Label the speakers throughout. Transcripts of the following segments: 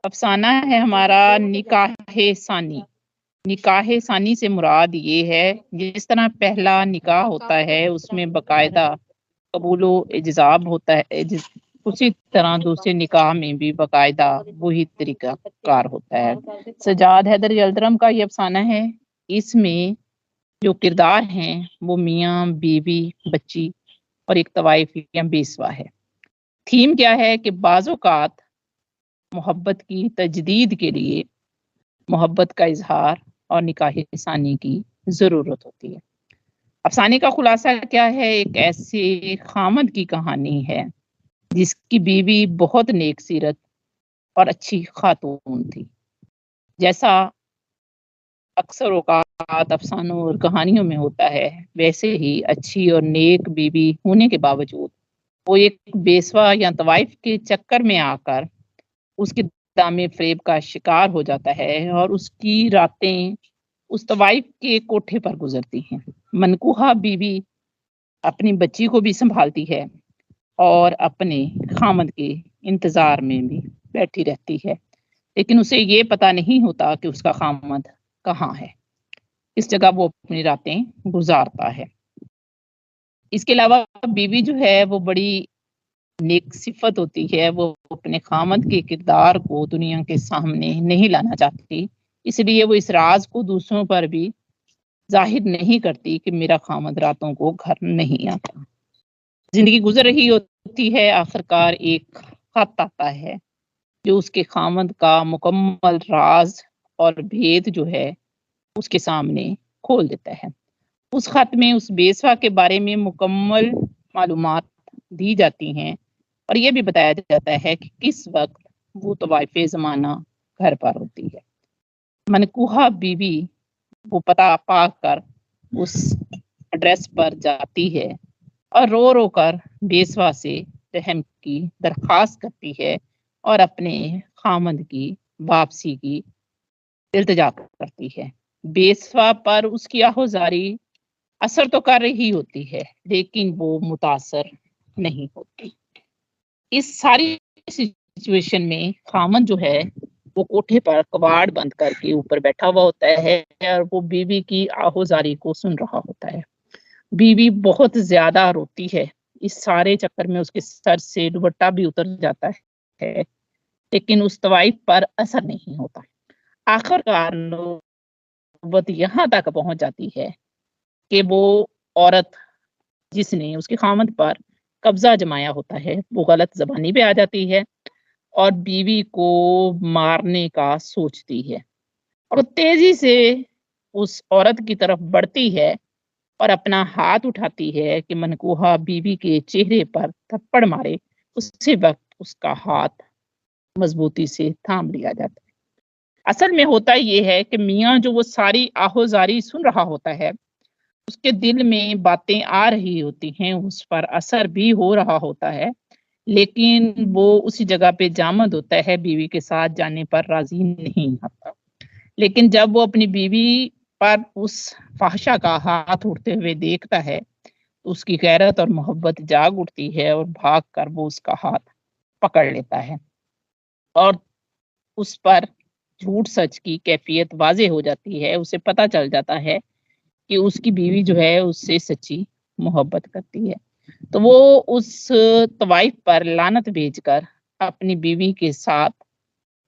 Speaker 1: افسانہ ہے ہمارا نکاح ثانی۔ نکاح ثانی سے مراد یہ ہے جس طرح پہلا نکاح ہوتا ہے اس میں باقاعدہ قبول و اجزاب ہوتا ہے، اسی طرح دوسرے نکاح میں بھی باقاعدہ وہی طریقہ کار ہوتا ہے۔ سجاد حیدر یلدرم کا یہ افسانہ ہے۔ اس میں جو کردار ہیں وہ میاں، بیوی، بچی اور ایک طوائف یا بیسوا ہے۔ تھیم کیا ہے کہ بعض اوقات محبت کی تجدید کے لیے محبت کا اظہار اور نکاح ثانی کی ضرورت ہوتی ہے۔ افسانے کا خلاصہ کیا ہے؟ ایک ایسے خامد کی کہانی ہے جس کی بیوی بہت نیک سیرت اور اچھی خاتون تھی۔ جیسا اکثر اوقات افسانوں اور کہانیوں میں ہوتا ہے، ویسے ہی اچھی اور نیک بیوی ہونے کے باوجود وہ ایک بیسوا یا طوائف کے چکر میں آ کر اس کے دام فریب کا شکار ہو جاتا ہے اور اس کی راتیں اس طوائف کے کوٹھے پر گزرتی ہیں۔ منکوحہ بیوی اپنی بچی کو بھی سنبھالتی ہے اور اپنے خامد کے انتظار میں بھی بیٹھی رہتی ہے، لیکن اسے یہ پتا نہیں ہوتا کہ اس کا خامد کہاں ہے، اس جگہ وہ اپنی راتیں گزارتا ہے۔ اس کے علاوہ بیوی جو ہے وہ بڑی نیک صفت ہوتی ہے، وہ اپنے خامد کے کردار کو دنیا کے سامنے نہیں لانا چاہتی، اس لیے وہ اس راز کو دوسروں پر بھی ظاہر نہیں کرتی کہ میرا خامد راتوں کو گھر نہیں آتا۔ زندگی گزر رہی ہوتی ہے، آخرکار ایک خط آتا ہے جو اس کے خامد کا مکمل راز اور بھید جو ہے اس کے سامنے کھول دیتا ہے۔ اس خط میں اس بیسوا کے بارے میں مکمل معلومات دی جاتی ہیں اور یہ بھی بتایا جاتا ہے کہ کس وقت وہ طوائف زمانہ گھر پر ہوتی ہے۔ منکوحہ بیوی وہ پتہ پا کر اس ایڈریس پر جاتی ہے اور رو رو کر بیسوا سے رحم کی درخواست کرتی ہے اور اپنے خامد کی واپسی کی التجا کرتی ہے۔ بیسوا پر اس کی آہوزاری اثر تو کر رہی ہوتی ہے لیکن وہ متاثر نہیں ہوتی۔ اس ساری سچویشن میں خامد جو ہے وہ کوٹھے پر کباڑ بند کر کے اوپر بیٹھا ہوا ہوتا ہے اور وہ بیوی کی آہوزاری کو سن رہا ہوتا ہے۔ بیوی بہت زیادہ روتی ہے، اس سارے چکر میں اس کے سر سے دوپٹہ بھی اتر جاتا ہے لیکن اس طوائف پر اثر نہیں ہوتا۔ آخرکار نوبت یہاں تک پہنچ جاتی ہے کہ وہ عورت جس نے اس کے خامد پر قبضہ جمایا ہوتا ہے وہ غلط زبانی پہ آ جاتی ہے اور بیوی کو مارنے کا سوچتی ہے اور تیزی سے اس عورت کی طرف بڑھتی ہے اور اپنا ہاتھ اٹھاتی ہے کہ منکوحہ بیوی کے چہرے پر تھپڑ مارے۔ اسی وقت اس کا ہاتھ مضبوطی سے تھام لیا جاتا ہے۔ اصل میں ہوتا یہ ہے کہ میاں جو وہ ساری آہوزاری سن رہا ہوتا ہے اس کے دل میں باتیں آ رہی ہوتی ہیں، اس پر اثر بھی ہو رہا ہوتا ہے، لیکن وہ اسی جگہ پہ جامد ہوتا ہے، بیوی کے ساتھ جانے پر راضی نہیں ہوتا۔ لیکن جب وہ اپنی بیوی پر اس فحشہ کا ہاتھ اٹھتے ہوئے دیکھتا ہے تو اس کی غیرت اور محبت جاگ اٹھتی ہے اور بھاگ کر وہ اس کا ہاتھ پکڑ لیتا ہے اور اس پر جھوٹ سچ کی کیفیت واضح ہو جاتی ہے۔ اسے پتہ چل جاتا ہے کہ اس کی بیوی جو ہے اس سے سچی محبت کرتی ہے، تو وہ اس طوائف پر لعنت بھیج کر اپنی بیوی کے ساتھ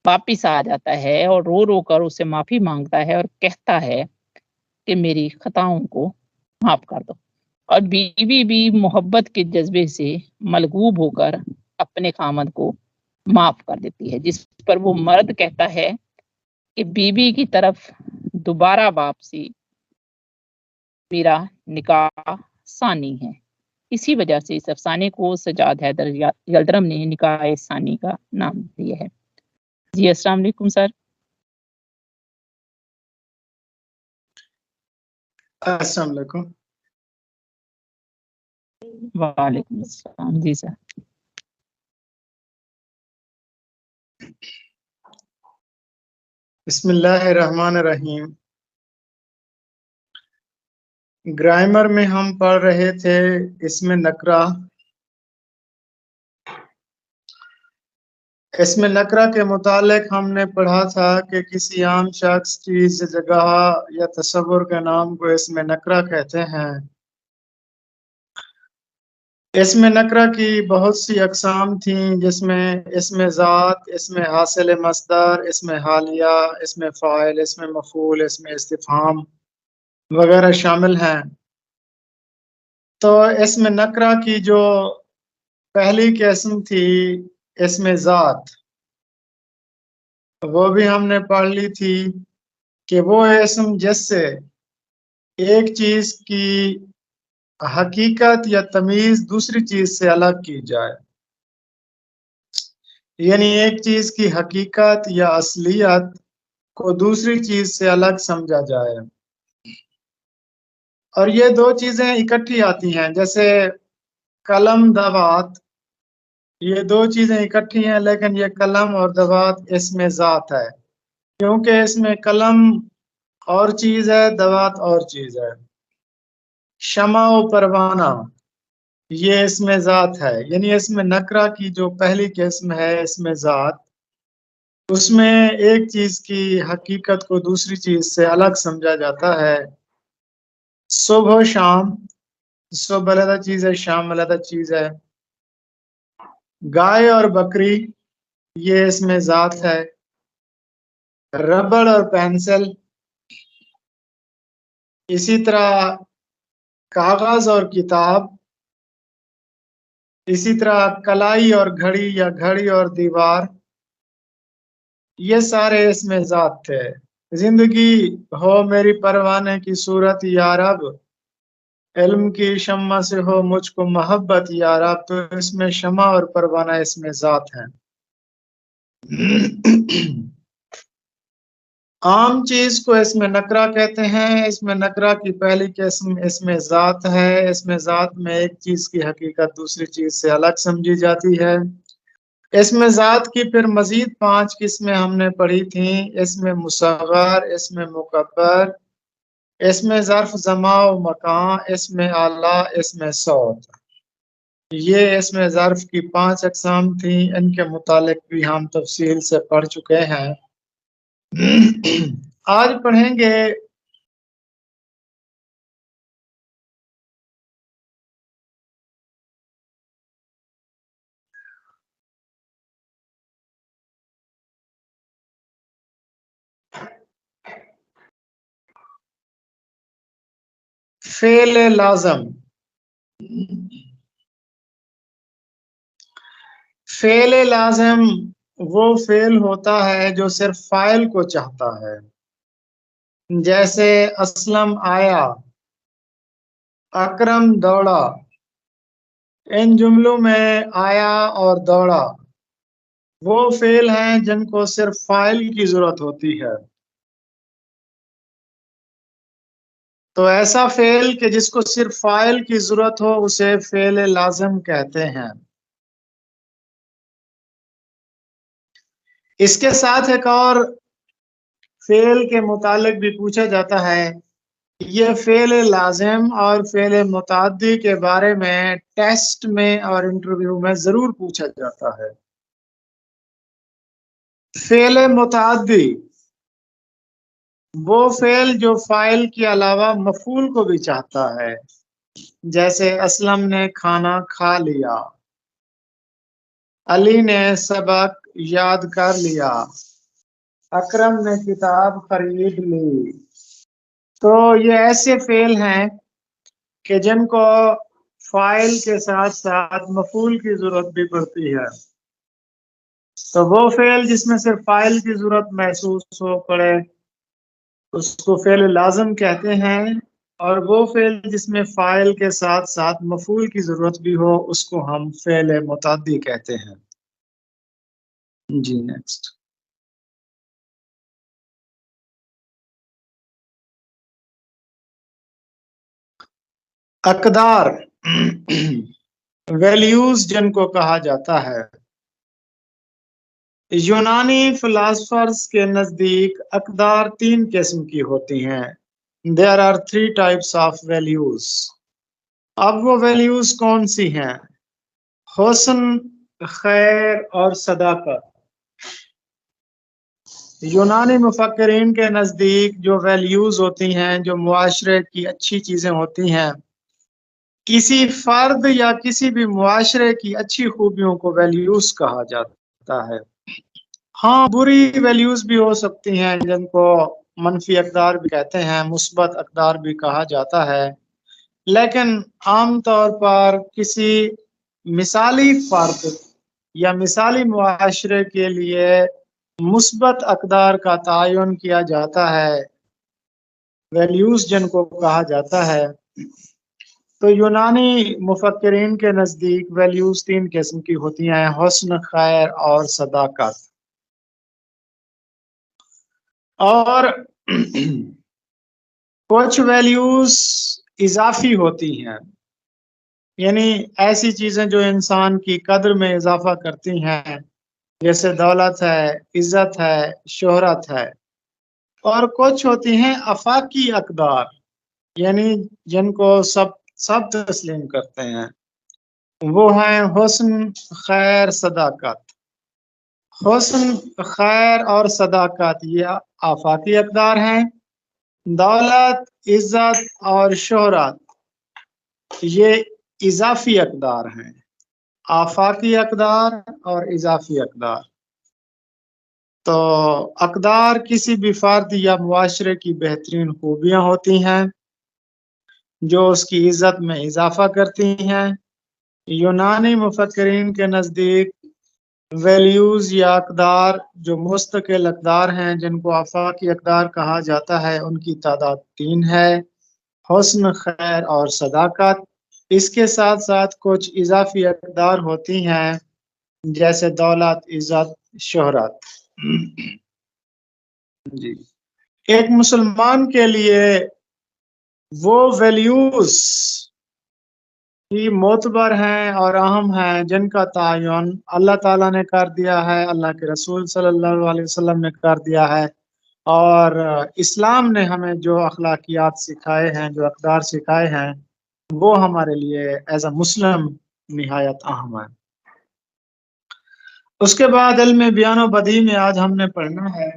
Speaker 1: واپس آ جاتا ہے اور رو رو کر اسے معافی مانگتا ہے اور کہتا ہے کہ میری خطاؤں کو معاف کر دو، اور بیوی بھی محبت کے جذبے سے ملغوب ہو کر اپنے خامد کو معاف کر دیتی ہے، جس پر وہ مرد کہتا ہے کہ بیوی کی طرف دوبارہ واپسی میرا نکاح ثانی ہے۔ اسی وجہ سے اس افسانے کو سجاد حیدر یلدرم نے نکاح ثانی کا نام دیا ہے۔ جی السلام علیکم سر۔
Speaker 2: السلام علیکم۔
Speaker 1: وعلیکم السلام۔ جی سر۔
Speaker 2: بسم اللہ الرحمن الرحیم۔ گرامر میں ہم پڑھ رہے تھے اس میں نکرہ اسم نکرہ کے متعلق ہم نے پڑھا تھا کہ کسی عام شخص، چیز، جگہ یا تصور کے نام کو اسم نکرہ کہتے ہیں۔ اسم نکرہ کی بہت سی اقسام تھیں، جس میں اسم ذات، اسم حاصل مصدر، اسم حالیہ، اسم فاعل، اسم مفعول، اسم استفہام وغیرہ شامل ہیں۔ تو اسم نکرہ کی جو پہلی قسم تھی اسم ذات، وہ بھی ہم نے پڑھ لی تھی کہ وہ اسم جس سے ایک چیز کی حقیقت یا تمیز دوسری چیز سے الگ کی جائے، یعنی ایک چیز کی حقیقت یا اصلیت کو دوسری چیز سے الگ سمجھا جائے۔ اور یہ دو چیزیں اکٹھی آتی ہیں، جیسے قلم، دوات، یہ دو چیزیں اکٹھی ہیں، لیکن یہ قلم اور دوات اسم ذات ہے، کیونکہ اس میں قلم اور چیز ہے، دوات اور چیز ہے۔ شمع و پروانہ یہ اسم ذات ہے، یعنی اسم نکرہ کی جو پہلی قسم ہے اسم ذات، اس میں ایک چیز کی حقیقت کو دوسری چیز سے الگ سمجھا جاتا ہے۔ صبح و شام، صبح علیحدہ چیز ہے، شام علیحدہ چیز ہے۔ گائے اور بکری یہ اسم ذات ہے۔ ربڑ اور پینسل، اسی طرح کاغذ اور کتاب، اسی طرح کلائی اور گھڑی یا گھڑی اور دیوار، یہ سارے اسم ذات تھے۔ زندگی ہو میری پروانے کی صورت یا رب، علم کی شمع سے ہو مجھ کو محبت یا رب، تو اس میں شمع اور پروانہ اسم ذات ہیں۔ عام چیز کو اسم نکرہ کہتے ہیں۔ اسم نکرہ کی پہلی قسم اسم ذات ہے۔ اسم ذات میں ایک چیز کی حقیقت دوسری چیز سے الگ سمجھی جاتی ہے۔ اسم ذات کی پھر مزید 5 قسمیں ہم نے پڑھی تھیں: اسم مصغر، اسم مکبر، اسم ظرف زمان و مکان، اسم اعلی، اسم صوت۔ یہ اسم ظرف کی 5 اقسام تھیں، ان کے متعلق بھی ہم تفصیل سے پڑھ چکے ہیں۔ آج پڑھیں گے فعل لازم۔ فعل لازم وہ فعل ہوتا ہے جو صرف فاعل کو چاہتا ہے، جیسے اسلم آیا، اکرم دوڑا۔ ان جملوں میں آیا اور دوڑا وہ فعل ہیں جن کو صرف فاعل کی ضرورت ہوتی ہے۔ تو ایسا فعل کہ جس کو صرف فاعل کی ضرورت ہو اسے فعل لازم کہتے ہیں۔ اس کے ساتھ ایک اور فعل کے متعلق بھی پوچھا جاتا ہے۔ یہ فعل لازم اور فعل متعدی کے بارے میں ٹیسٹ میں اور انٹرویو میں ضرور پوچھا جاتا ہے۔ فعل متعدی وہ فعل جو فاعل کے علاوہ مفعول کو بھی چاہتا ہے، جیسے اسلم نے کھانا کھا لیا، علی نے سبق یاد کر لیا، اکرم نے کتاب خرید لی۔ تو یہ ایسے فعل ہیں کہ جن کو فاعل کے ساتھ ساتھ مفعول کی ضرورت بھی پڑتی ہے۔ تو وہ فعل جس میں صرف فاعل کی ضرورت محسوس ہو پڑے اس کو فعل لازم کہتے ہیں، اور وہ فعل جس میں فاعل کے ساتھ ساتھ مفعول کی ضرورت بھی ہو اس کو ہم فعل متعدی کہتے ہیں۔ جی نیکسٹ۔ اقدار، ویلیوز جن کو کہا جاتا ہے۔ یونانی فلاسفرز کے نزدیک اقدار 3 قسم کی ہوتی ہیں۔ There are 3 types of values۔ اب وہ ویلیوز کون سی ہیں؟ حسن، خیر اور صداقت۔ یونانی مفکرین کے نزدیک جو ویلیوز ہوتی ہیں، جو معاشرے کی اچھی چیزیں ہوتی ہیں، کسی فرد یا کسی بھی معاشرے کی اچھی خوبیوں کو ویلیوز کہا جاتا ہے۔ ہاں، بری ویلیوز بھی ہو سکتی ہیں جن کو منفی اقدار بھی کہتے ہیں، مثبت اقدار بھی کہا جاتا ہے، لیکن عام طور پر کسی مثالی فرد یا مثالی معاشرے کے لیے مثبت اقدار کا تعین کیا جاتا ہے، ویلیوز جن کو کہا جاتا ہے۔ تو یونانی مفکرین کے نزدیک ویلیوز 3 قسم کی ہوتی ہیں: حسن، خیر اور صداقت۔ اور کچھ ویلیوز اضافی ہوتی ہیں، یعنی ایسی چیزیں جو انسان کی قدر میں اضافہ کرتی ہیں، جیسے دولت ہے، عزت ہے، شہرت ہے۔ اور کچھ ہوتی ہیں آفاقی اقدار، یعنی جن کو سب تسلیم کرتے ہیں، وہ ہیں حسن، خیر، صداقت۔ حسن، خیر اور صداقت یہ آفاقی اقدار ہیں۔ دولت، عزت اور شہرت یہ اضافی اقدار ہیں۔ آفاقی اقدار اور اضافی اقدار۔ تو اقدار کسی بھی فرد یا معاشرے کی بہترین خوبیاں ہوتی ہیں جو اس کی عزت میں اضافہ کرتی ہیں۔ یونانی مفکرین کے نزدیک ویلیوز یا اقدار جو مستقل اقدار ہیں، جن کو آفاقی اقدار کہا جاتا ہے، ان کی تعداد 3 ہے: حسن، خیر اور صداقت۔ اس کے ساتھ ساتھ کچھ اضافی اقدار ہوتی ہیں جیسے دولت، عزت، شہرت۔ جی، ایک مسلمان کے لیے وہ ویلیوز ہی معتبر ہیں اور اہم ہیں جن کا تعین اللہ تعالیٰ نے کر دیا ہے، اللہ کے رسول صلی اللہ علیہ وسلم نے کر دیا ہے، اور اسلام نے ہمیں جو اخلاقیات سکھائے ہیں، جو اقدار سکھائے ہیں، وہ ہمارے لیے ایز اے مسلم نہایت اہم ہے۔ اس کے بعد علم بیان و بدیع میں آج ہم نے پڑھنا ہے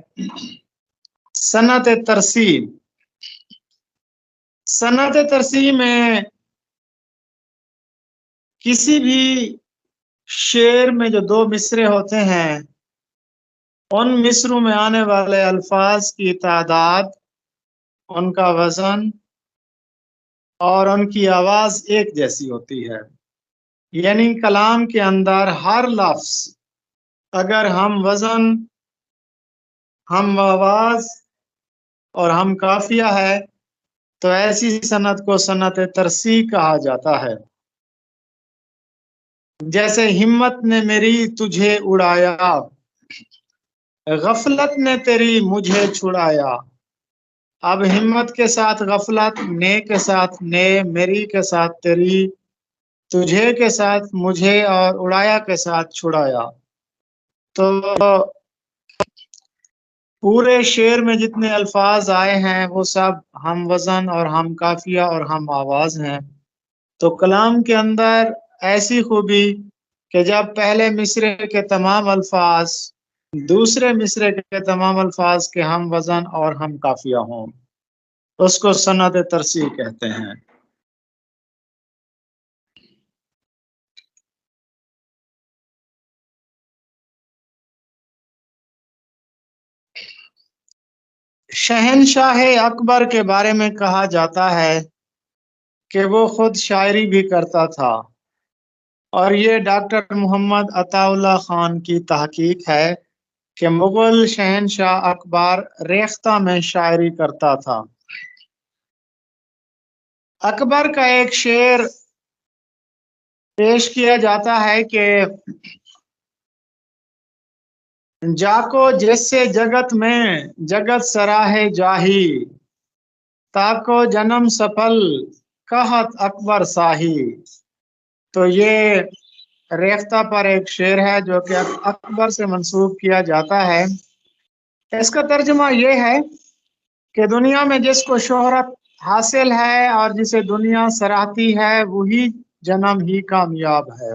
Speaker 2: صنعت ترسیم۔ صنعت ترسیم میں کسی بھی شعر میں جو 2 مصرے ہوتے ہیں، ان مصروں میں آنے والے الفاظ کی تعداد، ان کا وزن اور ان کی آواز ایک جیسی ہوتی ہے۔ یعنی کلام کے اندر ہر لفظ اگر ہم وزن، ہم آواز اور ہم قافیہ ہے تو ایسی صنعت کو صنعت ترسیع کہا جاتا ہے۔ جیسے ہمت نے میری تجھے اڑایا، غفلت نے تیری مجھے چھڑایا۔ اب ہمت کے ساتھ غفلت، نے کے ساتھ نے، میری کے ساتھ تیری، تجھے کے ساتھ مجھے اور اڑایا کے ساتھ چھڑایا۔ تو پورے شعر میں جتنے الفاظ آئے ہیں وہ سب ہم وزن اور ہم قافیہ اور ہم آواز ہیں۔ تو کلام کے اندر ایسی خوبی کہ جب پہلے مصرے کے تمام الفاظ دوسرے مصرے کے تمام الفاظ کے ہم وزن اور ہم قافیہ ہوں، اس کو صنعت ترسیع کہتے ہیں۔ شہنشاہ اکبر کے بارے میں کہا جاتا ہے کہ وہ خود شاعری بھی کرتا تھا، اور یہ ڈاکٹر محمد عطا اللہ خان کی تحقیق ہے کہ مغل شہنشاہ اکبر ریختہ میں شاعری کرتا تھا۔ اکبر کا ایک شعر پیش کیا جاتا ہے کہ جاکو جس سے جگت میں جگت سراہے جاہی، تاکو جنم سفل کہت اکبر ساہی۔ تو یہ ریختہ پر ایک شعر ہے جو کہ اکبر سے منسوب کیا جاتا ہے۔ اس کا ترجمہ یہ ہے کہ دنیا میں جس کو شہرت حاصل ہے اور جسے دنیا سراہتی ہے، وہی جنم ہی کامیاب ہے۔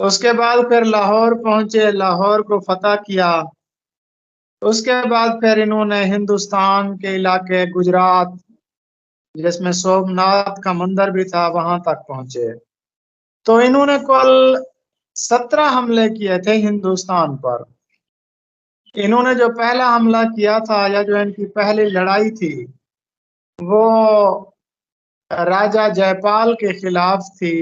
Speaker 2: اس کے بعد پھر لاہور پہنچے، لاہور کو فتح کیا۔ اس کے بعد پھر انہوں نے ہندوستان کے علاقے گجرات، جس میں سومناتھ کا مندر بھی تھا، وہاں تک پہنچے۔ تو انہوں نے کل 17 حملے کیے تھے ہندوستان پر۔ انہوں نے جو پہلا حملہ کیا تھا، یا جو ان کی پہلی لڑائی تھی، وہ راجہ جے پال کے خلاف تھی۔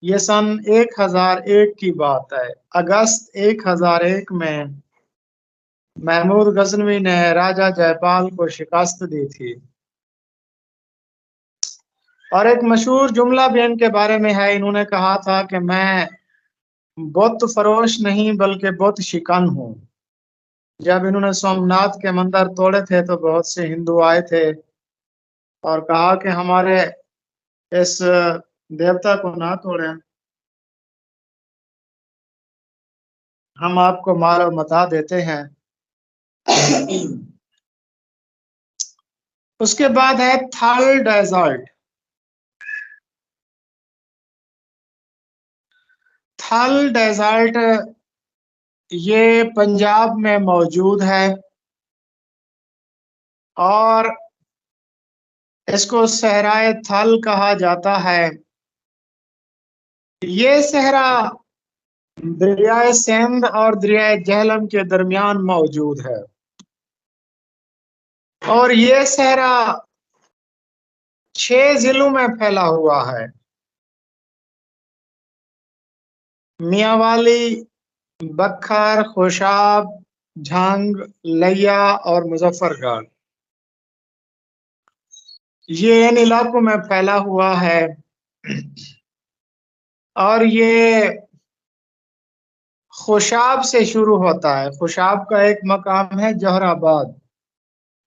Speaker 2: یہ سن 1001 کی بات ہے۔ اگست 1001 میں محمود غزنوی نے راجہ جے پال کو شکست دی تھی۔ اور ایک مشہور جملہ بھی ان کے بارے میں ہے، انہوں نے کہا تھا کہ میں بت فروش نہیں بلکہ بت شکن ہوں۔ جب انہوں نے سومناتھ کے مندر توڑے تھے تو بہت سے ہندو آئے تھے اور کہا کہ ہمارے اس دیوتا کو نہ توڑیں، ہم آپ کو مال و متاع دیتے ہیں۔ اس کے بعد ہے تھل ڈیزرٹ۔ تھل ڈیزرٹ یہ پنجاب میں موجود ہے اور اس کو صحرائے تھل کہا جاتا ہے۔ یہ صحرا دریائے سندھ اور دریائے جہلم کے درمیان موجود ہے، اور یہ صحرا 6 ضلعوں میں پھیلا ہوا ہے: میاوالی، بکھر، خوشاب، جھنگ، لیا اور مظفر گڑھ۔ یہ ان علاقوں میں پھیلا ہوا ہے، اور یہ خوشاب سے شروع ہوتا ہے۔ خوشاب کا ایک مقام ہے جوہر آباد،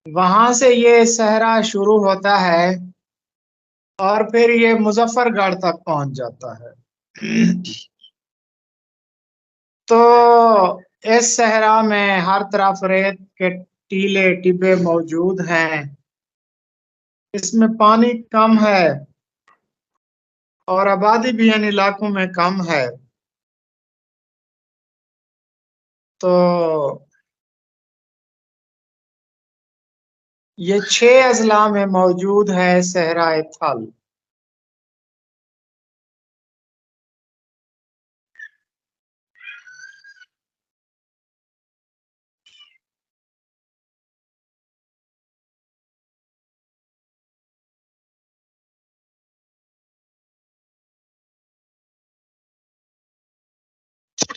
Speaker 2: وہاں سے یہ صحرا شروع ہوتا ہے اور پھر یہ مظفر گڑھ تک پہنچ جاتا ہے۔ تو اس صحرا میں ہر طرف ریت کے ٹیلے ٹبے موجود ہیں، اس میں پانی کم ہے اور آبادی بھی ان علاقوں میں کم ہے۔ تو یہ 6 اضلاع میں موجود ہے صحرائے تھل۔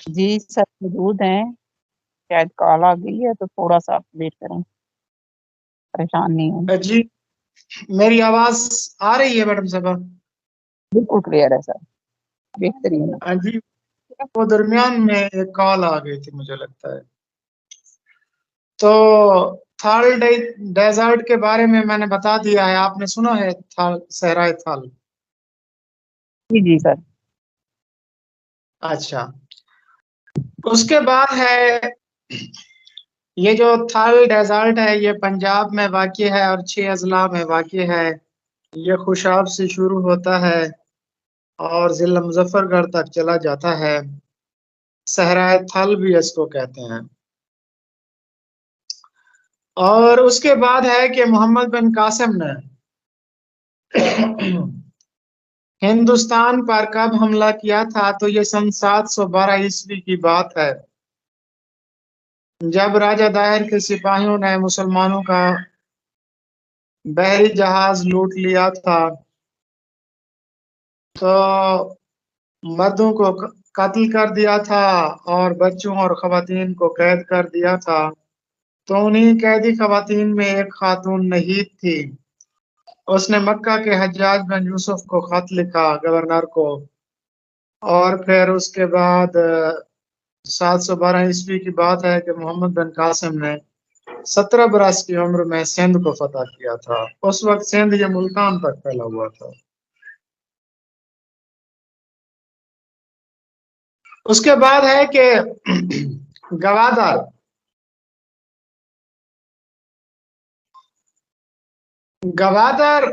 Speaker 1: جی سر موجود ہیں، شاید کال آ گئی ہے تو تھوڑا سا ویٹ کریں، پریشان نہیں ہوں۔
Speaker 2: جی میری آواز آ رہی ہے میڈم صاحبہ؟
Speaker 1: بالکل کلیئر ہے سر، بہترین۔
Speaker 2: جی وہ درمیان میں ایک کال آ گئی تھی مجھے لگتا ہے۔ تو تھل ڈیزرٹ کے بارے میں نے بتا دیا ہے، آپ نے سنا ہے صحرائے تھل؟
Speaker 1: جی جی سر۔
Speaker 2: اچھا، اس کے بعد ہے یہ جو تھل ڈیزرٹ ہے، یہ پنجاب میں واقع ہے اور 6 اضلاع میں واقع ہے۔ یہ خوشاب سے شروع ہوتا ہے اور ضلع مظفر گڑھ تک چلا جاتا ہے۔ صحرائے تھل بھی اس کو کہتے ہیں۔ اور اس کے بعد ہے کہ محمد بن قاسم نے ہندوستان پر کب حملہ کیا تھا، تو یہ سن 712 عیسوی کی بات ہے، جب راجہ دائر کے سپاہیوں نے مسلمانوں کا بحری جہاز لوٹ لیا تھا۔ تو مردوں کو قتل کر دیا تھا اور بچوں اور خواتین کو قید کر دیا تھا۔ تو انہی قیدی خواتین میں ایک خاتون نہید تھی، اس نے مکہ کے حجاج بن یوسف کو خط لکھا، گورنر کو، اور پھر اس کے بعد 712 عیسوی کی بات ہے کہ محمد بن قاسم نے 17 برس کی عمر میں سندھ کو فتح کیا تھا۔ اس وقت سندھ یہ ملتان تک پھیلا ہوا تھا۔ اس کے بعد ہے کہ گوادر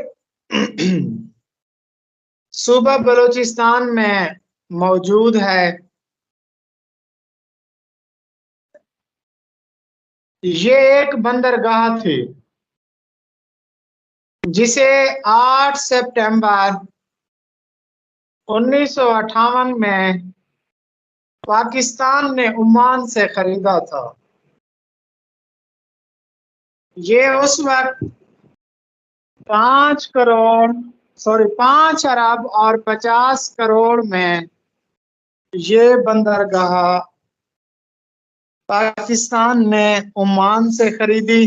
Speaker 2: صوبہ بلوچستان میں موجود ہے۔ یہ ایک بندرگاہ تھی جسے 8 سپٹمبر 1958 میں پاکستان نے عمان سے خریدا تھا۔ یہ اس وقت 5 ارب اور 50 کروڑ میں یہ بندرگاہ پاکستان نے عمان سے خریدی،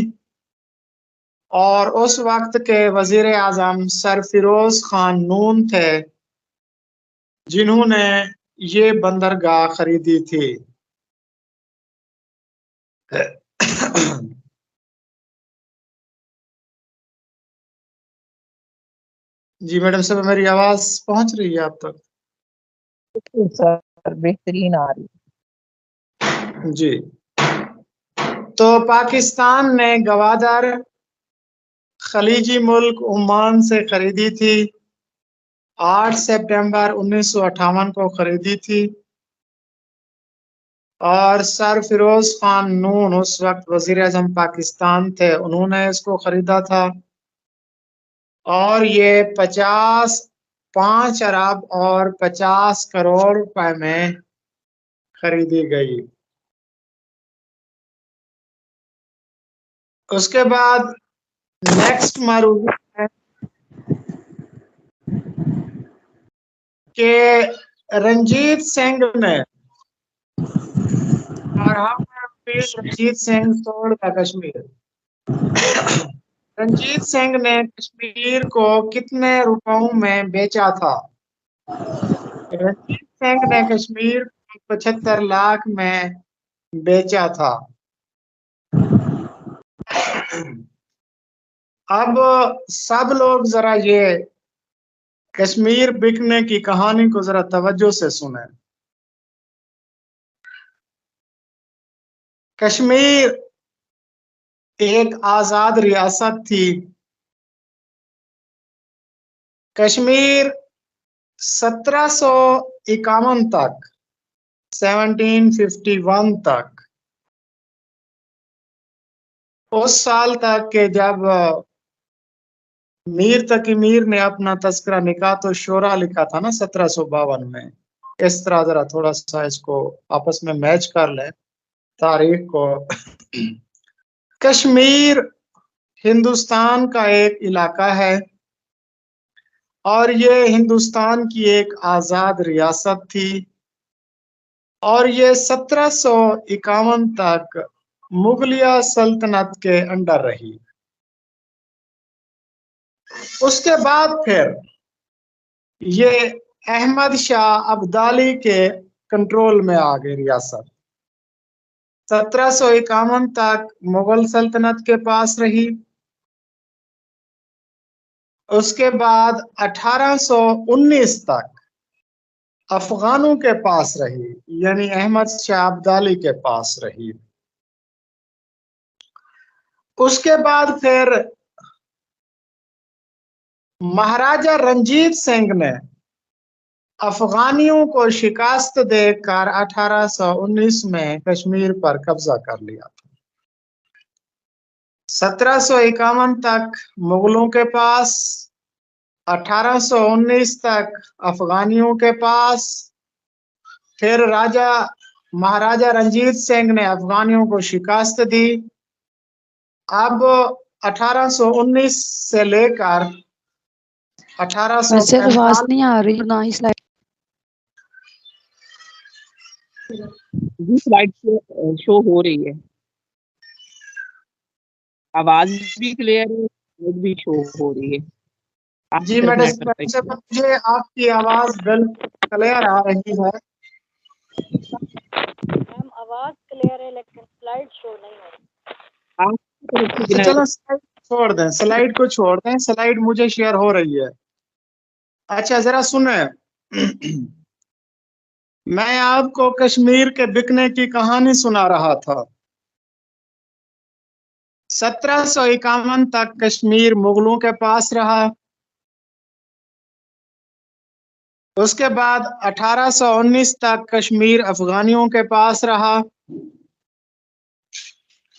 Speaker 2: اور اس وقت کے وزیر اعظم سرفروز خان نون تھے جنہوں نے یہ بندرگاہ خریدی تھی۔ جی میڈم صاحب، میری آواز پہنچ رہی ہے آپ تک؟
Speaker 1: سر بہترین آ رہی۔
Speaker 2: جی، تو پاکستان نے گوادر خلیجی ملک عمان سے خریدی تھی، 8 سپٹمبر 1958 کو خریدی تھی، اور سرفروز خان نون اس وقت وزیر اعظم پاکستان تھے، انہوں نے اس کو خریدا تھا، اور یہ 5 ارب اور 50 کروڑ روپے میں خریدی گئی۔ اس کے بعد نیکسٹ معروف ہے کہ رنجیت سنگھ نے رنجیت سنگھ توڑ کا کشمیر، رنجیت سنگھ نے کشمیر کو کتنے روپوں میں بیچا تھا؟ رنجیت سنگھ نے کشمیر کو 75 لاکھ میں بیچا تھا۔ اب سب لوگ ذرا یہ کشمیر بکنے کی کہانی کو ذرا توجہ سے سنیں۔ کشمیر ایک آزاد ریاست تھی۔ کشمیر 1751 تک 1751 تک، اس سال تک کہ جب میر تقی میر نے اپنا تذکرہ نکات الشورا لکھا تھا نا 1752 میں، اس طرح ذرا تھوڑا سا اس کو آپس میں میچ کر لیں تاریخ کو۔ کشمیر ہندوستان کا ایک علاقہ ہے، اور یہ ہندوستان کی ایک آزاد ریاست تھی، اور یہ 1751 تک مغلیہ سلطنت کے انڈر رہی۔ اس کے بعد پھر یہ احمد شاہ ابدالی کے کنٹرول میں آ گئی ریاست۔ 1751 تک مغل سلطنت کے پاس رہی، اس کے بعد 1819 تک افغانوں کے پاس رہی، یعنی احمد شاہ ابدالی کے پاس رہی۔ اس کے بعد پھر مہاراجہ رنجیت سنگھ نے افغانیوں کو شکست دے کر 1819 میں کشمیر پر قبضہ کر لیا تھا۔ 1751 تک مغلوں کے پاس، 1819 تک افغانیوں کے پاس، پھر مہاراجہ رنجیت سنگھ نے افغانیوں کو شکست دی۔ اب 1819 سے لے کر 1845
Speaker 3: آواز نہیں آ رہی، نہ ہی سلائڈ
Speaker 1: سلائڈ شو ہو رہی ہے، آواز بھی کلیئر ہے، سلائڈ بھی شو ہو رہی ہے۔
Speaker 2: جی میڈم، مجھے آپ کی آواز بالکل کلیئر آ رہی ہے۔
Speaker 3: میم آواز کلیئر ہے لیکن سلائڈ شو نہیں ہو رہی۔
Speaker 2: چلو سلائڈ چھوڑ دیں، سلائڈ کو چھوڑ دیں، سلائڈ مجھے شیئر ہو رہی ہے۔ اچھا ذرا سنیں، میں آپ کو کشمیر کے بکنے کی کہانی سنا رہا تھا۔ 1751 تک کشمیر مغلوں کے پاس رہا، اس کے بعد 1819 تک کشمیر افغانیوں کے پاس رہا،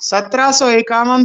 Speaker 2: 1751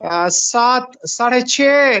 Speaker 2: 6.5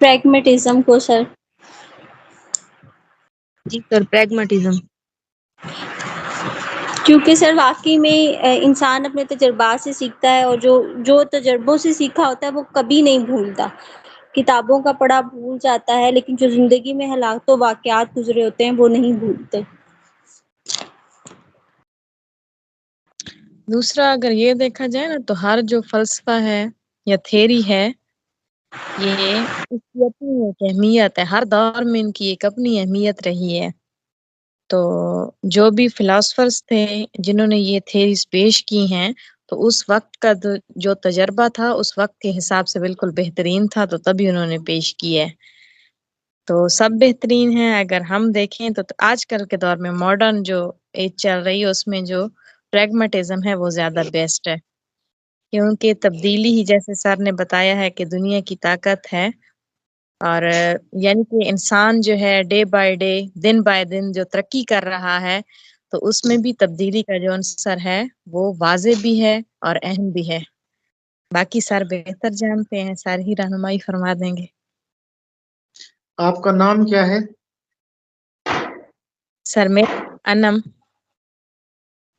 Speaker 4: پریگمیٹزم کو سر.
Speaker 5: جی سر پریگمیٹزم.
Speaker 4: کیونکہ سر واقعی میں انسان اپنے تجربات سے سیکھتا ہے، اور جو تجربوں سے سیکھا ہوتا ہے وہ کبھی نہیں بھولتا. کتابوں کا پڑھا بھول جاتا ہے، لیکن جو زندگی میں حالات و واقعات گزرے ہوتے ہیں وہ نہیں بھولتے.
Speaker 5: دوسرا اگر یہ دیکھا جائے نا تو ہر جو فلسفہ ہے یا تھیری ہے یہ اس کی اپنی ایک اہمیت ہے، ہر دور میں ان کی ایک اپنی اہمیت رہی ہے. تو جو بھی فلاسفرز تھے جنہوں نے یہ تھیریز پیش کی ہیں تو اس وقت کا جو تجربہ تھا اس وقت کے حساب سے بالکل بہترین تھا، تو تبھی انہوں نے پیش کی ہے. تو سب بہترین ہیں. اگر ہم دیکھیں تو آج کل کے دور میں ماڈرن جو ایج چل رہی ہے اس میں جو پریگمیٹزم ہے وہ زیادہ بیسٹ ہے، کیونکہ تبدیلی ہی جیسے سر نے بتایا ہے کہ دنیا کی طاقت ہے، اور یعنی کہ انسان جو ہے ڈے بائی ڈے، دن بائی دن جو ترقی کر رہا ہے، تو اس میں بھی تبدیلی کا جو عنصر ہے وہ واضح بھی ہے اور اہم بھی ہے. باقی سر بہتر جانتے ہیں، سر ہی رہنمائی فرما دیں گے.
Speaker 2: آپ کا نام کیا ہے؟
Speaker 5: سر میں انم.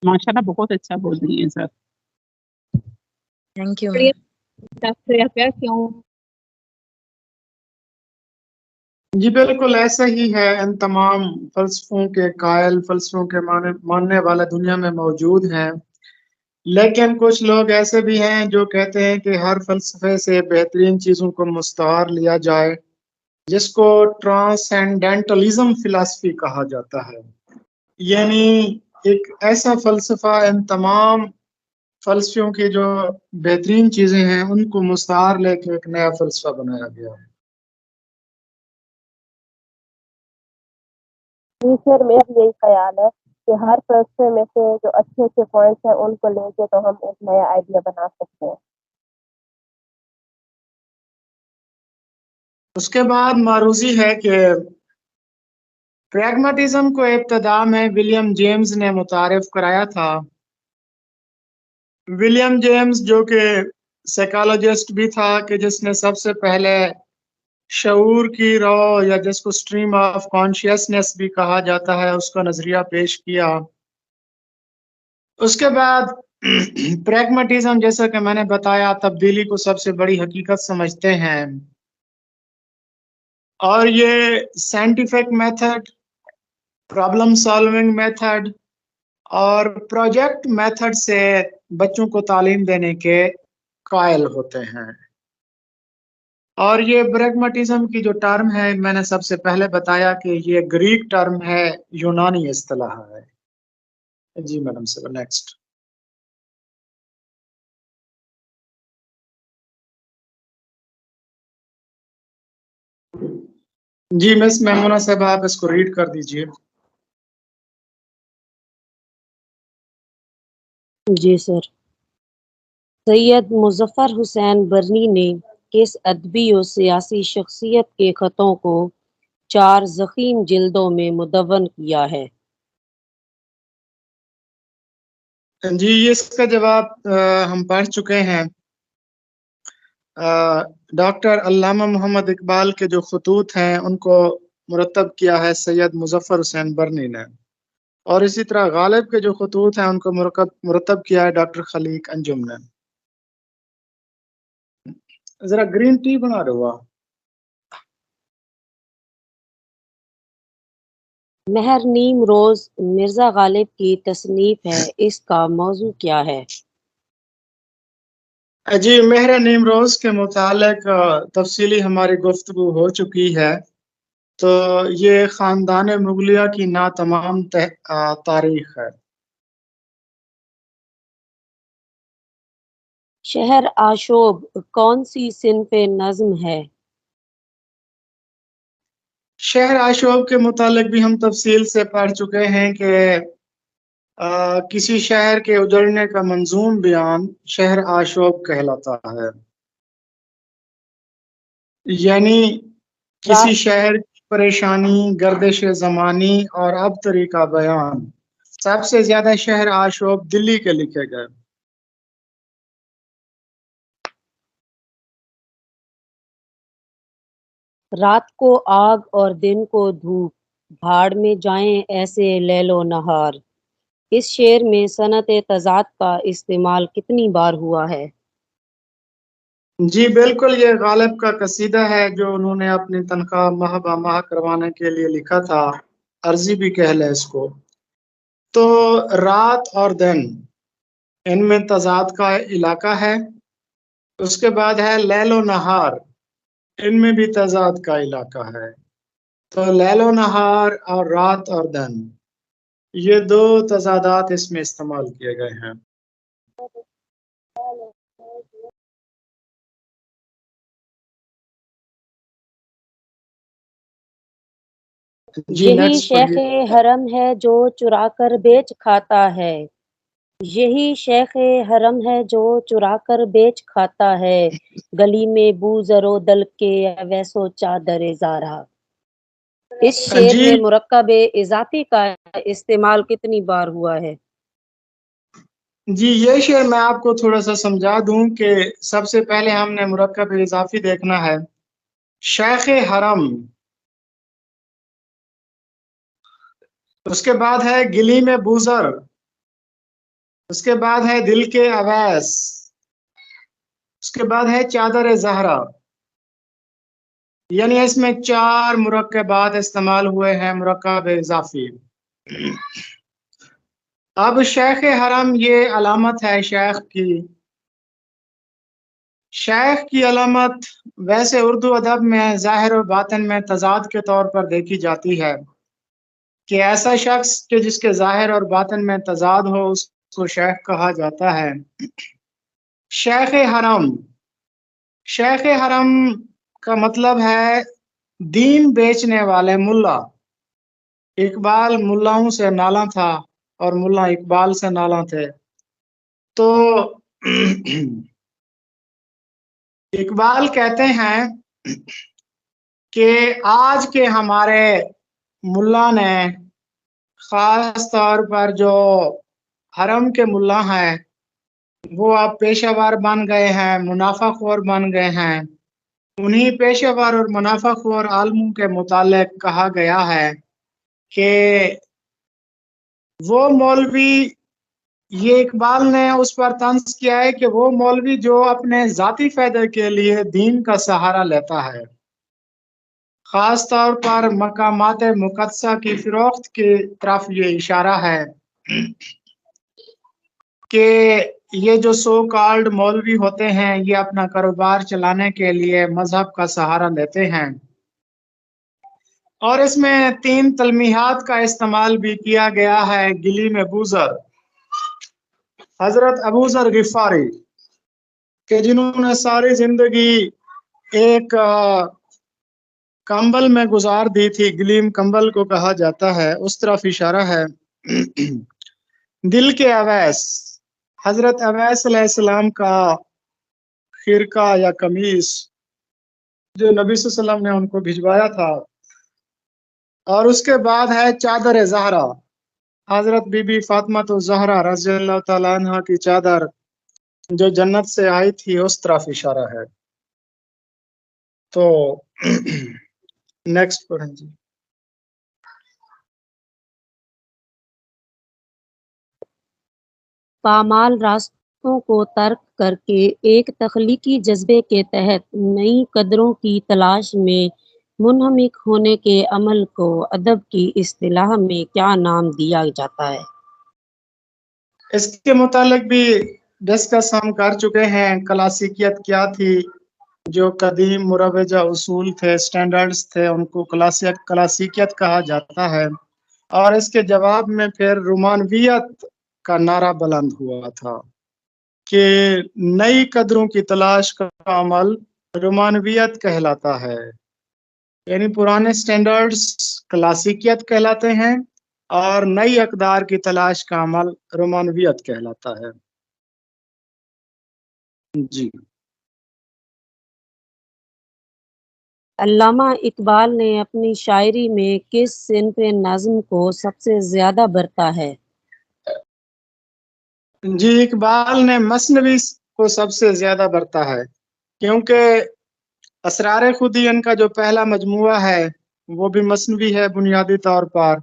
Speaker 1: ماشاءاللہ بہت اچھا بول رہی ہیں سر.
Speaker 5: Thank you ma'am.
Speaker 2: جی بالکل ایسا ہی ہے. ان تمام فلسفوں کے قائل، فلسفوں کے ماننے والے دنیا میں موجود ہیں، لیکن کچھ لوگ ایسے بھی ہیں جو کہتے ہیں کہ ہر فلسفے سے بہترین چیزوں کو مستعار لیا جائے، جس کو ٹرانسینڈنٹلزم فلسفی کہا جاتا ہے. یعنی ایک ایسا فلسفہ ان تمام فلسفیوں کی جو بہترین چیزیں ہیں ان کو مستعار لے کے ایک نیا فلسفہ بنایا گیا ہے.
Speaker 3: جی سر، میرا یہی خیال ہے کہ ہر فلسفے میں سے جو اچھے اچھے پوائنٹس ہیں ان کو لے کے تو ہم ایک نیا آئیڈیا بنا سکتے ہیں.
Speaker 2: اس کے بعد معروضی ہے کہ پریگمیٹزم کو ابتدا میں ولیم جیمز نے متعارف کرایا تھا. ولیم جیمز جو کہ سائیکالوجسٹ بھی تھا، کہ جس نے سب سے پہلے شعور کی رو یا جس کو سٹریم آف کانشیسنس بھی کہا جاتا ہے اس کا نظریہ پیش کیا. اس کے بعد پریگمیٹزم جیسا کہ میں نے بتایا تبدیلی کو سب سے بڑی حقیقت سمجھتے ہیں، اور یہ scientific method, problem solving method اور پروجیکٹ میتھڈ سے بچوں کو تعلیم دینے کے قائل ہوتے ہیں. اور یہ پریگمیٹزم کی جو ٹرم ہے میں نے سب سے پہلے بتایا کہ یہ گریک ٹرم ہے، یونانی اصطلاح ہے. جی میڈم سر نیکسٹ. جی مس میمونہ صاحب آپ اس کو ریڈ کر دیجئے.
Speaker 6: جی سر. سید مظفر حسین برنی نے اس ادبی و سیاسی شخصیت کے خطوں کو 4 ضخیم جلدوں میں مدون کیا ہے.
Speaker 2: جی اس کا جواب ہم پڑھ چکے ہیں. ڈاکٹر علامہ محمد اقبال کے جو خطوط ہیں ان کو مرتب کیا ہے سید مظفر حسین برنی نے، اور اسی طرح غالب کے جو خطوط ہیں ان کو مرتب کیا ہے ڈاکٹر خلیق انجم نے. ذرا گرین ٹی بنا رہے ہوا.
Speaker 6: مہر نیم روز مرزا غالب کی تصنیف ہے، اس کا موضوع کیا ہے؟
Speaker 2: جی مہر نیم روز کے متعلق تفصیلی ہماری گفتگو ہو چکی ہے. تو یہ خاندان مغلیہ کی ناتمام تاریخ ہے.
Speaker 6: شہر آشوب کون سی صنف نظم ہے؟
Speaker 2: شہر آشوب کے متعلق بھی ہم تفصیل سے پڑھ چکے ہیں کہ کسی شہر کے اجڑنے کا منظوم بیان شہر آشوب کہلاتا ہے. یعنی کسی شہر کی پریشانی، گردش زمانی اور ابتری کا بیان. سب سے زیادہ شہر آشوب دلی کے لکھے گئے.
Speaker 6: رات کو آگ اور دن کو دھوپ، بھاڑ میں جائیں ایسے لیل و نہار۔ اس شعر میں صنعت تضاد کا استعمال کتنی بار ہوا ہے؟
Speaker 2: جی بالکل، یہ غالب کا قصیدہ ہے جو انہوں نے اپنی تنخواہ ماہ بہ ماہ کروانے کے لیے لکھا تھا، عرضی بھی کہہ لیں اس کو۔ تو رات اور دن، ان میں تضاد کا علاقہ ہے۔ اس کے بعد ہے لیل و نہار، ان میں بھی تضاد کا علاقہ ہے۔ تو لیل و نہار اور رات اور دن، یہ دو تضادات اس میں استعمال کیے گئے ہیں۔ جی
Speaker 6: یہی
Speaker 2: نیکسٹ
Speaker 6: شیخ
Speaker 2: پڑھیے۔
Speaker 6: حرم ہے جو چرا کر بیچ کھاتا ہے، یہی شیخ حرم ہے جو چرا کر بیچ کھاتا ہے، گلی میں بو زرو دل کے ویسو چادر زارا۔ اس شعر
Speaker 2: جی
Speaker 6: میں مرکب اضافی کا استعمال کتنی بار ہوا ہے؟
Speaker 2: جی یہ شعر میں آپ کو تھوڑا سا سمجھا دوں کہ سب سے پہلے ہم نے مرکب اضافی دیکھنا ہے۔ شیخ حرم، اس کے بعد ہے گلی میں بوزر، اس کے بعد ہے دل کے اویس، اس کے بعد ہے چادر زہرا۔ یعنی اس میں 4 مرکبات استعمال ہوئے ہیں، مرکب اضافی۔ اب شیخ حرم یہ علامت ہے شیخ کی۔ شیخ کی علامت ویسے اردو ادب میں ظاہر و باطن میں تضاد کے طور پر دیکھی جاتی ہے کہ ایسا شخص کہ جس کے ظاہر اور باطن میں تضاد ہو اس کو شیخ کہا جاتا ہے۔ شیخ حرم، شیخ حرم کا مطلب ہے دین بیچنے والے ملا۔ اقبال ملاؤں سے نالاں تھا اور ملا اقبال سے نالاں تھے۔ تو اقبال کہتے ہیں کہ آج کے ہمارے ملا نے، خاص طور پر جو حرم کے ملا ہیں، وہ اب پیشہ ور بن گئے ہیں، منافع خور بن گئے ہیں۔ انہی پیشہ ور اور منافع خور عالموں کے متعلق کہا گیا ہے کہ وہ مولوی، یہ اقبال نے اس پر طنز کیا ہے کہ وہ مولوی جو اپنے ذاتی فائدے کے لیے دین کا سہارا لیتا ہے، خاص طور پر مقامات مقدسہ کی فروخت کی طرف یہ اشارہ ہے کہ یہ جو سو کالڈ مولوی ہوتے ہیں یہ اپنا کاروبار چلانے کے لیے مذہب کا سہارا لیتے ہیں۔ اور اس میں 3 تلمیحات کا استعمال بھی کیا گیا ہے۔ گلی میں بوزر، حضرت ابو ذر غفاری کہ جنہوں نے ساری زندگی ایک کمبل میں گزار دی تھی، گلیم کمبل کو کہا جاتا ہے، اس طرف اشارہ ہے۔ دل کے اویس، حضرت اویس علیہ السلام کا خرقہ یا قمیص جو نبی صلی اللہ علیہ وسلم نے ان کو بھجوایا تھا۔ اور اس کے بعد ہے چادر زہرا، حضرت بی بی فاطمہ الزہرا رضی اللہ تعالیٰ عنہ کی چادر جو جنت سے آئی تھی، اس طرف اشارہ ہے۔ تو نیکسٹ پڑھیں جی۔
Speaker 6: پامال راستوں کو ترک کر کے ایک تخلیقی جذبے کے تحت نئی قدروں کی تلاش میں منہمک ہونے کے عمل کو ادب کی اصطلاح میں کیا نام دیا جاتا ہے؟
Speaker 2: اس کے متعلق بھی ڈسکس ہم کر چکے ہیں۔ کلاسیکیت کیا تھی؟ جو قدیم مروجہ اصول تھے، سٹینڈرڈز تھے، ان کو کلاسیکیت کہا جاتا ہے۔ اور اس کے جواب میں پھر رومانویت کا نعرہ بلند ہوا تھا کہ نئی قدروں کی تلاش کا عمل رومانویت کہلاتا ہے۔ یعنی پرانے سٹینڈرڈز کلاسیکیت کہلاتے ہیں اور نئی اقدار کی تلاش کا عمل رومانویت کہلاتا ہے۔ جی
Speaker 6: علامہ اقبال نے اپنی شاعری میں کس صنف نظم کو سب سے زیادہ برتا ہے؟
Speaker 2: جی اقبال نے مثنوی کو سب سے زیادہ برتا ہے، کیونکہ اسرار خودین کا جو پہلا مجموعہ ہے وہ بھی مصنوی ہے بنیادی طور پر،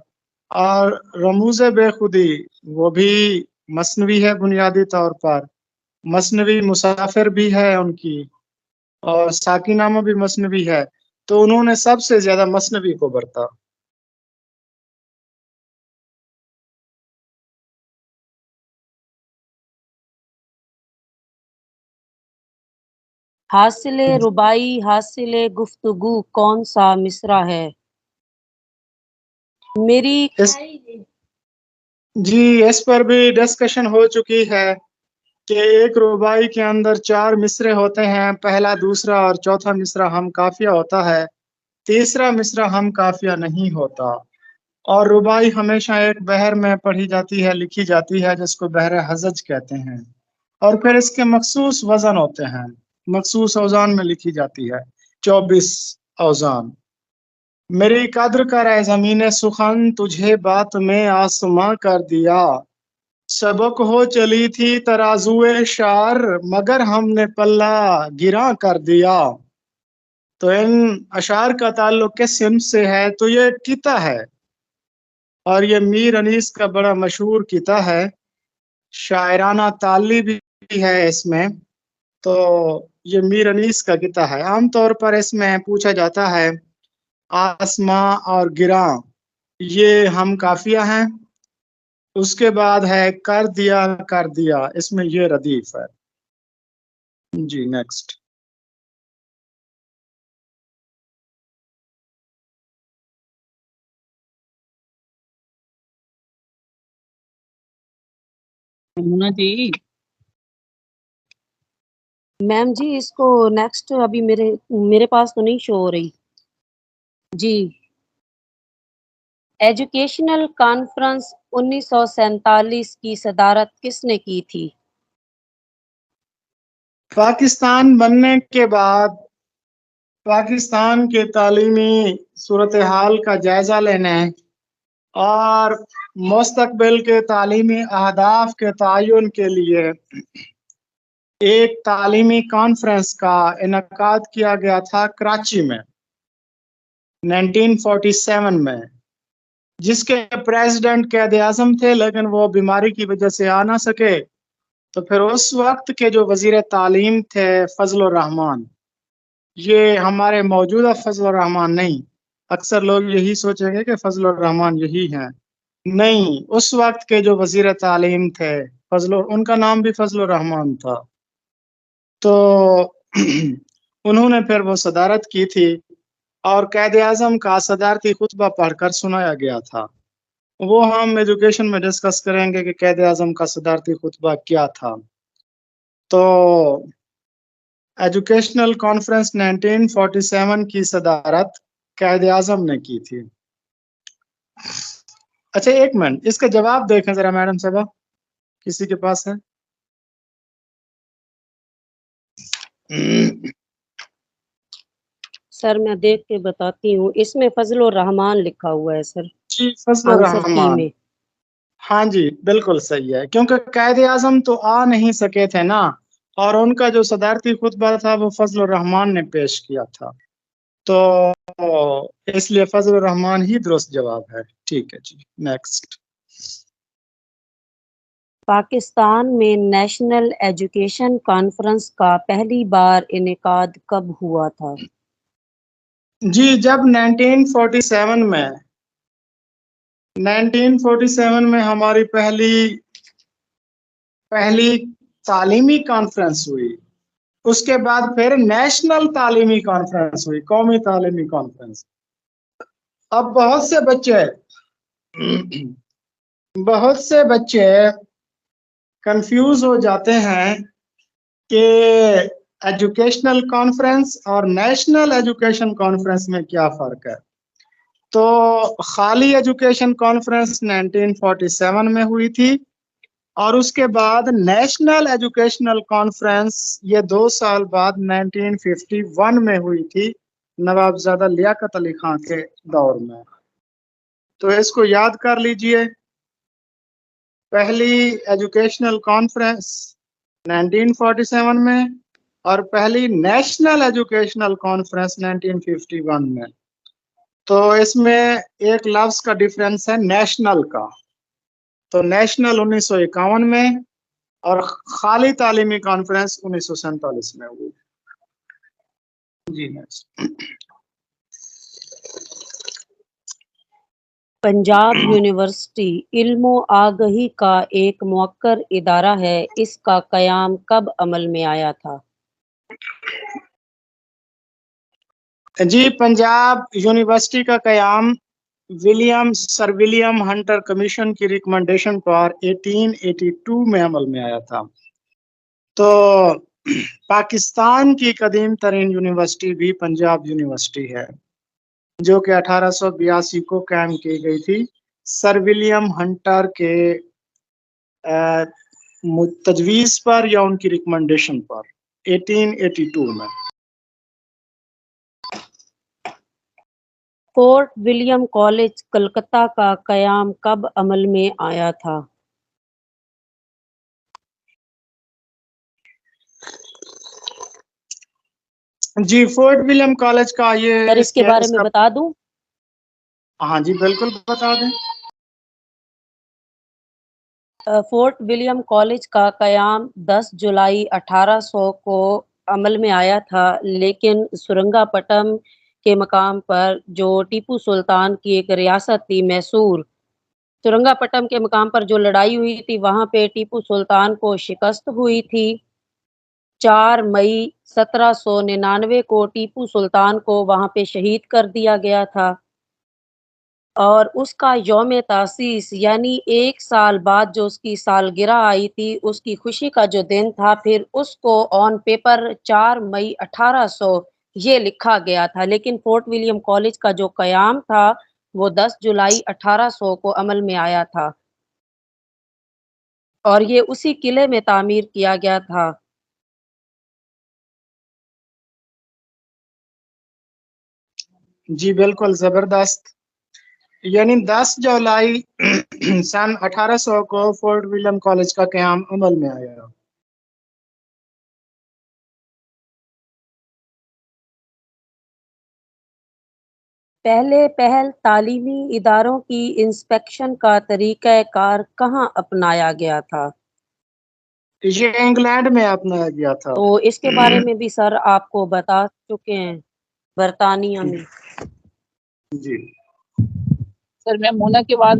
Speaker 2: اور رموز بے خودی وہ بھی مصنوی ہے بنیادی طور پر، مصنوی مسافر بھی ہے ان کی، اور ساکی نامہ بھی مصنوی ہے، تو انہوں نے سب سے زیادہ مصنوی کو برتا۔
Speaker 6: حاصل ربائی حاصل گفتگو کون سا مصرع ہے؟ میری
Speaker 2: جی اس پر بھی ڈسکشن ہو چکی ہے کہ ایک ربائی کے اندر 4 مصرے ہوتے ہیں، پہلا، دوسرا اور چوتھا مصرع ہم قافیہ ہوتا ہے، تیسرا مصرع ہم قافیہ نہیں ہوتا، اور ربائی ہمیشہ ایک بحر میں پڑھی جاتی ہے، لکھی جاتی ہے، جس کو بحر حزج کہتے ہیں، اور پھر اس کے مخصوص وزن ہوتے ہیں، مخصوص اوزان میں لکھی جاتی ہے، 24 اوزان۔ میری قدر کر اے زمین سخن، تجھے بات میں آسماں کر دیا، سبق ہو چلی تھی ترازوئے شعر، مگر ہم نے پلہ گراں کر دیا۔ تو ان اشعار کا تعلق کس صنف سے ہے؟ تو یہ قطع ہے، اور یہ میر انیس کا بڑا مشہور قطع ہے، شاعرانہ تعلی بھی ہے اس میں، تو یہ میر انیس کا قطع ہے۔ عام طور پر اس میں پوچھا جاتا ہے آسماں اور گراں یہ ہم قافیہ ہیں، اس کے بعد ہے کر دیا، اس میں یہ ردیف ہے۔ جی نیکسٹ۔
Speaker 1: مونا جی
Speaker 6: میم جی اس کو نیکسٹ ابھی میرے پاس تو نہیں شو ہو رہی جی۔ ایجوکیشنل کانفرنس 1947 کی صدارت کس نے کی تھی؟
Speaker 2: پاکستان بننے کے بعد پاکستان کے تعلیمی صورتحال کا جائزہ لینے اور مستقبل کے تعلیمی اہداف کے تعین کے لیے ایک تعلیمی کانفرنس کا انعقاد کیا گیا تھا کراچی میں 1947 میں، جس کے پریزیڈنٹ قائد اعظم تھے، لیکن وہ بیماری کی وجہ سے آ نہ سکے، تو پھر اس وقت کے جو وزیر تعلیم تھے فضل الرحمان، یہ ہمارے موجودہ فضل الرحمان نہیں، اکثر لوگ یہی سوچیں گے کہ فضل الرحمان یہی ہیں، نہیں، اس وقت کے جو وزیر تعلیم تھے ان کا نام بھی فضل الرحمان تھا، تو انہوں نے پھر وہ صدارت کی تھی، اور قائد اعظم کا صدارتی خطبہ پڑھ کر سنایا گیا تھا۔ وہ ہم ایجوکیشن میں ڈسکس کریں گے کہ قائد اعظم کا صدارتی خطبہ کیا تھا۔ تو ایجوکیشنل کانفرنس 1947 کی صدارت قائد اعظم نے کی تھی۔ اچھا ایک منٹ، اس کا جواب دیکھیں ذرا میڈم صاحبہ، کسی کے پاس ہے؟
Speaker 6: سر میں دیکھ کے بتاتی ہوں، اس میں فضل الرحمان لکھا ہوا ہے سر
Speaker 2: جی فضل
Speaker 6: آنسر کی
Speaker 2: الرحمان،
Speaker 6: میں۔
Speaker 2: ہاں جی بالکل صحیح ہے، کیونکہ قائد اعظم تو آ نہیں سکے تھے نا، اور ان کا جو صدارتی خطبہ تھا وہ فضل الرحمان نے پیش کیا تھا، تو اس لیے فضل الرحمان ہی درست جواب ہے۔ ٹھیک ہے جی نیکسٹ۔
Speaker 6: پاکستان میں نیشنل ایجوکیشن کانفرنس کا پہلی بار انعقاد کب ہوا تھا؟
Speaker 2: جی جب 1947 میں ہماری پہلی تعلیمی کانفرنس ہوئی، اس کے بعد پھر نیشنل تعلیمی کانفرنس ہوئی، قومی تعلیمی کانفرنس۔ اب بہت سے بچے کنفیوز ہو جاتے ہیں کہ ایجوکیشنل کانفرنس اور نیشنل ایجوکیشن کانفرنس میں کیا فرق ہے۔ تو خالی ایجوکیشن کانفرنس 1947 میں ہوئی تھی، اور اس کے بعد نیشنل ایجوکیشنل کانفرنس یہ 2 سال بعد 1951 میں ہوئی تھی، نوابزادہ لیاقت علی خان کے دور میں۔ تو اس کو یاد کر لیجئے، پہلی ایجوکیشنل کانفرنس 1947 میں، اور پہلی نیشنل ایجوکیشنل کانفرنس 1951 میں. تو اس میں ایک لفظ کا ڈیفرنس ہے نیشنل کا. تو نیشنل 1951 میں اور خالی تعلیمی کانفرنس 1947 میں ہوئی. جی
Speaker 6: پنجاب یونیورسٹی علم و آگہی کا ایک موقر ادارہ ہے، اس کا قیام کب عمل میں آیا تھا؟
Speaker 2: جی، پنجاب یونیورسٹی کا قیام سر ولیم ہنٹر کمیشن کی ریکمنڈیشن پر 1882 میں عمل میں آیا تھا. تو پاکستان کی قدیم ترین یونیورسٹی بھی پنجاب یونیورسٹی ہے، جو کہ 1882 کو قائم کی گئی تھی سر ولیم ہنٹر کے تجویز پر یا ان کی ریکمنڈیشن پر 1882 میں.
Speaker 6: فورٹ ولیم کالج کلکتہ کا قیام کب عمل میں آیا تھا؟
Speaker 2: جی، فورٹ ولیم کالج کا یہ
Speaker 6: سر اس کے بارے میں بتا دوں؟
Speaker 2: ہاں جی بالکل بتا دیں.
Speaker 6: فورٹ ولیم کالج کا قیام 10 جولائی 1800 کو عمل میں آیا تھا، لیکن سرنگا پٹم کے مقام پر جو ٹیپو سلطان کی ایک ریاست تھی میسور، سرنگا پٹم کے مقام پر جو لڑائی ہوئی تھی وہاں پہ ٹیپو سلطان کو شکست ہوئی تھی. 4 مئی 1799 کو ٹیپو سلطان کو وہاں پہ شہید کر دیا گیا تھا، اور اس کا یوم تاسیس یعنی 1 سال بعد جو اس کی سالگرہ آئی تھی، اس کی خوشی کا جو دن تھا، پھر اس کو آن پیپر 4 مئی 1800 یہ لکھا گیا تھا. لیکن فورٹ ولیم کالج کا جو قیام تھا وہ 10 جولائی 1800 کو عمل میں آیا تھا، اور یہ اسی قلعے میں تعمیر کیا گیا تھا.
Speaker 2: جی بالکل زبردست. یعنی 10 جولائی سن 1800 کو فورٹ ولیم کالج کا قیام عمل میں آیا.
Speaker 6: پہل تعلیمی اداروں کی انسپیکشن کا طریقہ کار کہاں اپنایا گیا تھا؟
Speaker 2: یہ انگلینڈ میں اپنایا گیا تھا.
Speaker 6: تو اس کے بارے میں بھی سر آپ کو بتا چکے ہیں، برطانیہ میں.
Speaker 2: جی
Speaker 1: سر میں مونا کے بعد